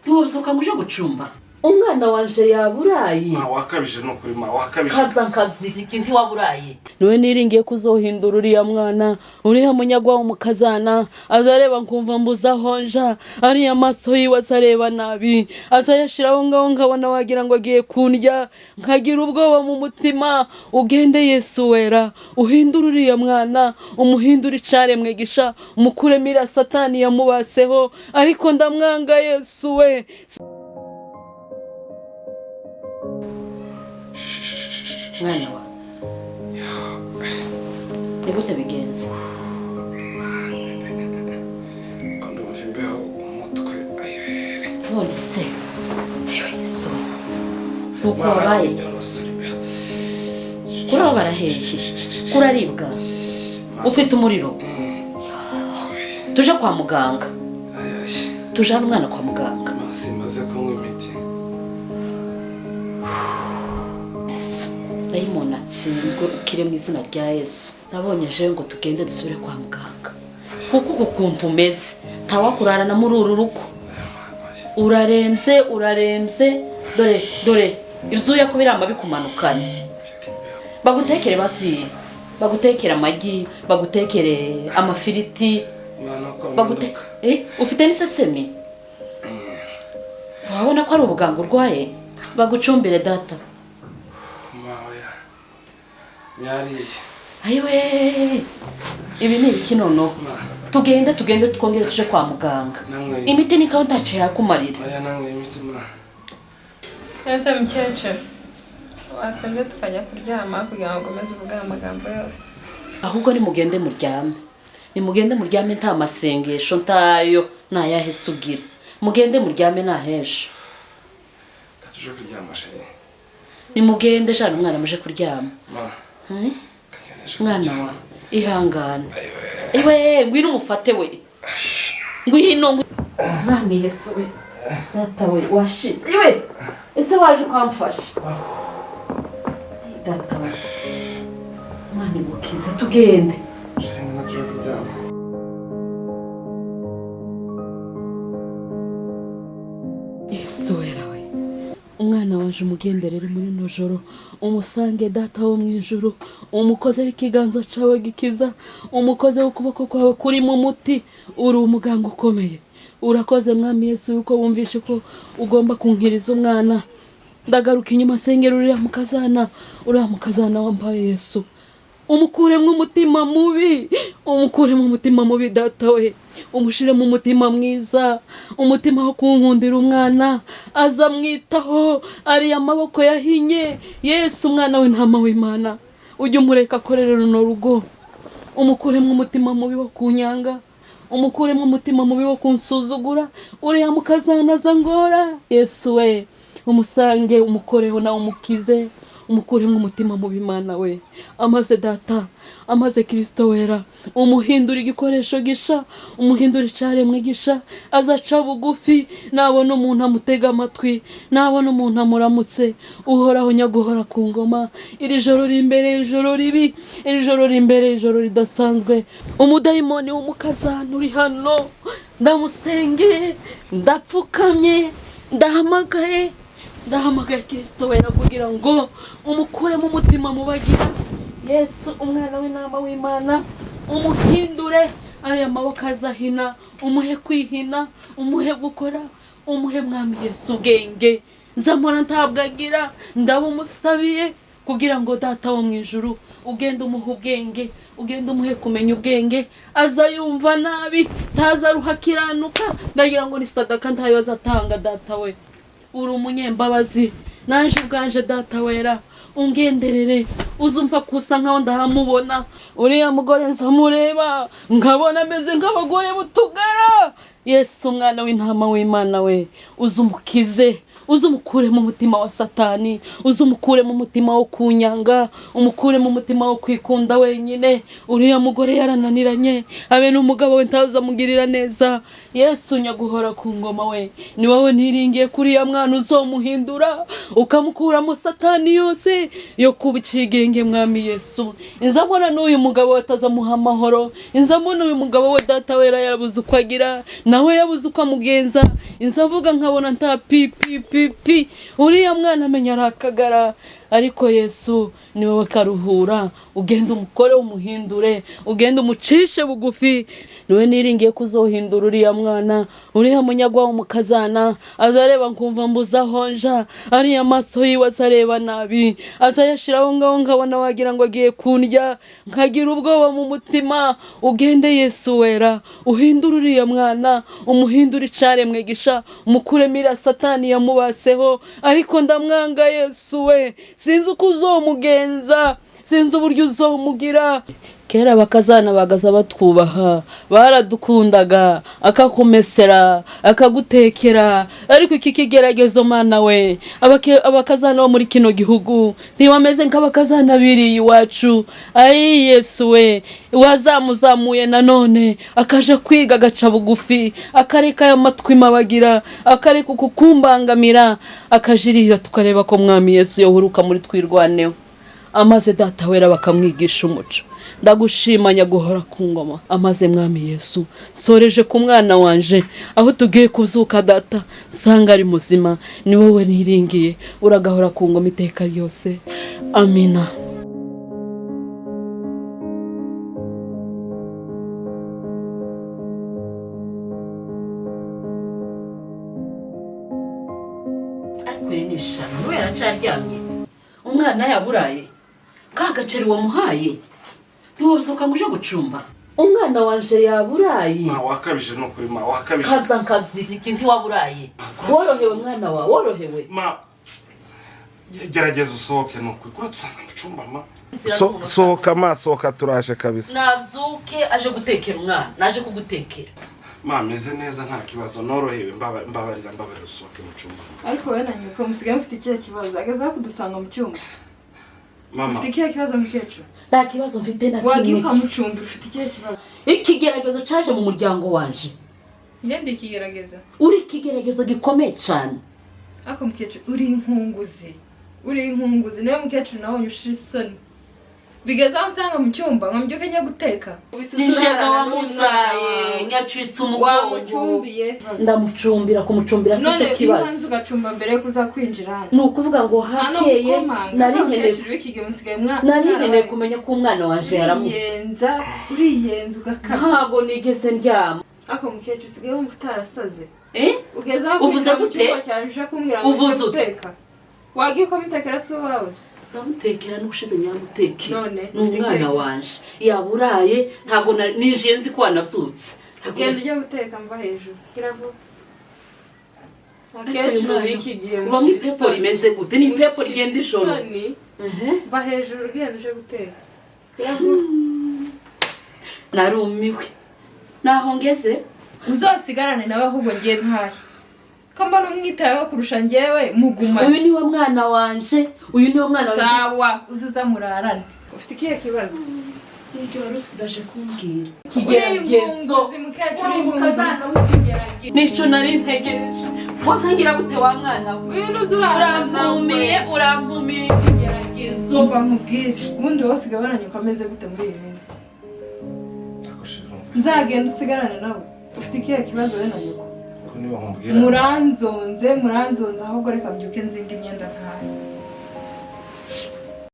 Tubuzuka muje gucumba. Umwana wanje yaburaye. Wakabije no kuri wakabije. Kabzidiki ndi waburaye. Niwe niringiye kuzohindura uriya mwana, uriya munyagwa umukazana, azareba nkumva mbuza honja, ari amaso yiwe azareba nabi, azayashiraho ngaho nkabona wagira ngo agiye kundya, nkagira ubwoba mu mutima. Ugende Yesu wera, uhindura uriya mwana, umuhindura icaremwe gisha, umukuremira Satani yamubaseho, ariko ndamwanga Yesu we. Mwana wa. Nigute bigenze? Kondo mvimbeho umutwe. None se. Ayo Yesu. Nuko wabaye. Kurabara hehe? Kuraribwa. Ufite umuriro. Tuje kwa muganga. Tujana umwana kwa muganga. Simaze kunywa imiti. Dayimoni atsindwe ukire mu izina rya Yesu. Nabonye je ngo tugende dusubire kwa muganga. Kuko ukuntu umeze ntawakurarana muri uru rugo. Uraremze dore izuya ko biramba bikumanukana. Bagutekere basi, bagutekera amagi, bagutekere amafiriti. Ufite n'isesemi? Wabona ko ari ubuganga urwaye? Bagucumbire data. Yari. Ayiwe. Ibi ni ibiki nono? Tugende tukongera tuje kwa muganga. Imiti ni kawo ntace yakumarira. Aya namwe imitima. Ese mukecuru. Wasanze tukajya kuryama kugira ngo komeze uvuga amagambo yose. Ahubwo ni mugende muryame. Ni mugende muryame nta masengesho ntayo nayahe sugira. Mugende muryame nahesho. Katuje kuryama sheri. Ni mugende jana umwana muje kuryama. Mwana wa ihangana. Iwe ngwino umufate we. Ngwino. Nami Yesu we. Data we washize. Iwe ese waje kwamfasha. Data we. Mwana gukiza tugende. Shenge natuje kuryama. Yesu wera we. Umwana waje umugenderere muri nojoro, umusange data wo mwijuru, umukoze w'ikiganza cawe gikiza, umukoze w'ukuboko kwawe kuri mu muti, uri umuganga ukomeye. Urakoze mwami Yesu yuko wumvishe ko ugomba kunkiriza umwana. Ndagaruka inyuma sengera uriya mukazana wambaye Yesu. Umukuremo umutima mubi, umukuremo umutima mubi data we, umushire mu mutima mwiza, umutima wo kunkundira umwana, azamwitaho, ari amaboko yahinye. Yesu umwana w'intama w'Imana, ujye umureka akorera runo rugo. Umukuremo umutima mubi wo kunyanga, umukuremo umutima mubi wo kunsuzugura, uriya mukazana zangora. Yesu we, umusange umukoreho na umukize. Umukuremo umutima mu bimana we, amaze data, amaze Kristo wera, umuhindura igikoresho gisha, umuhindura icaremwe gisha, azaca bugufi, nabona umuntu amutega amatwi, nabona umuntu amuramutse, uhoraho nyaguhora ku ngoma. Iri joro rimbere, ijoro ribi, iri joro rimbere, ijoro ridasanzwe. Umudayimoni w'umukazana uri hano, ndamusenge, ndapfukamye, ndahamagaye Kristo wera kugira ngo umukure mu mutima mubagira. Yesu umwana w'intama w'Imana, umuhindure ari amaboko azahina, umuhe kwihina, umuhe gukora, umuhe mwami Yesu ubwenge. Zamora ntabwagira, ndabumusabiye kugira ngo data wo mwijuru ugende umuhe ubwenge, ugende umuhe kumenya ubwenge, azayumva nabi, tazaruha kiranuka. Ndagira ngo ni sadaka ntayo azatanga data we. Uri umunyembabazi, naje ubwanje data wera, ungenderere, uzumpa kusa nkaho ndahamubona. Uriya mugore nzamureba, nkabona ameze nk'abagore butugara. Yesu umwana w'intama w'Imana we, uzumukize, uzumukure mu mutima wa Satani, uzumukure mu mutima wo kunyanga, umukure mu mutima wo kwikunda wenyine. Uriya mugore yarananiranye, abe n'umugabo we ntazamugirira neza. Yesu nyaguhora ku ngoma we, ni wowe niringiye kuri ya mwana uzomuhindura, ukamukura mu Satani yose yo kubicigenge mwami Yesu. Inzamona n'uyu mugabo batazamuha amahoro, inzamona uyu mugabo we data wera yarabuze uko agira, nawe yabuze uko amugenza inzavuga nkabona nta pi uriya mwana amenya arakagara ariko Yesu ni wowe karuhura ugenda umukore umuhindure ugenda umucishe bugufi niwe niringiye kuzohindura uriya mwana uriya munyagwa umukazana azareba nkumva mbuza honja ariya maso yiwe azareba nabi azayashiraho ngaho nkabona wagira ngo agiye kundya nkagira ubwoba mu mutima ugende Yesu wera uhindura uriya mwana umuhindura icaremwe gisha umukuremira satani yamubaseho ariko ndamwanga Yesu we sinzi uko uzomugenza sinzi uburyo uzomugira kera bakazana bagaza batwubaha baradukundaga akakumesera akagutekera ariko iki kigeragezo mana we abakazana bo muri kino gihugu ntibameze nk'abakazana biri iwacu ayi Yesu we wazamuzamuye nanone akaje kwiga agaca bugufi akareka aya matwi mabagira akareka kukumbangamira akajirira tukareba ko mwami Yesu yohuruka muri twirwaneho amaze data wera bakamwigisha umuco ndagushimanya guhora ku ngoma amaze mwami Yesu soreje ku mwana wanje aho tugiye kuzuka data sanga ari muzima ni wowe niringiye uragahora ku ngoma iteka ryose amina ariko nisha we yaracaryamye umwana yaburaye kagaceri wamuhaye ntiwabusoka ngo uje gucumba umwana wanje yaburaye wakabije no kuri wakabije kabziki ntiwaburaye worohewe mwana wa worohewe gerageza usohoke no kuri tusanga mucumba sohoka turaje kabisa navyuke aje gutekera umwana naje kugutekera meze neza nta kibazo norohewe mbabarira usohoke mucumba ariko we na nyoko musigaye mufite ikihe kibazo agaza kudusanga mu cyumba mama ufite ikihe kibazo mukecuru nta kibazo mfite na kimwe wagiye ukamucumbira ufite ikihe kibazo ikigeragezo caje mu muryango wanje ngende ikigeragezo uri ikigeragezo gikomeye cyane ako mukecuru uri inkunguzi niwe mukecuru nawe unyushije isoni bigeze aho nsanga mu cyumba nkambyuka njya guteka ninjega wamusaye nyacitse umugongo ndamucumbira kumucumbira si cyo kibazo none ugacumba mbere yo kuza kwinjira hano ni ukuvuga ngo hakeye nari nkeneye kumenya ko umwana wanje yaramutse uriyenza ugakabya ntabwo nigeze ndyama ako mukecuru usigaye wumva utarasaze ugeze aho uvuze gute uvuze uteka wagiye ukamutekera si wawe namutekera n'ubushize nyamutekera n'umwana wanje yaburaye ntabwo ninjiye nzi ko wanabyutse genda ujya guteka mva hejuru kiravuga akecuru bikigiye mu ipepo rimeze gute ni ipepo rigenda ijoro mva hejuru genda uje guteka narumiwe naho ngeze uzasigarane nawe ahubwo ngiye ntahe kamba numwitayeho kurusha njyewe muguma uyu niwe mwana wanje sawa uzuza murarane ufite ikihe kibazo n'icyo warusigaje kumbwira ikigeragezo nico nari ntegereje wasangira gute wa mwana uyu nuzurarampumiye ikigeragezo umva nkubwire ubundi wowe usigabananye ukameze gute muri iyi minsi nzagenda usigarane nawe ufite ikihe kibazo we na nyoko muranzonze ahubwo reka mbyuke nzinga imyenda nkayo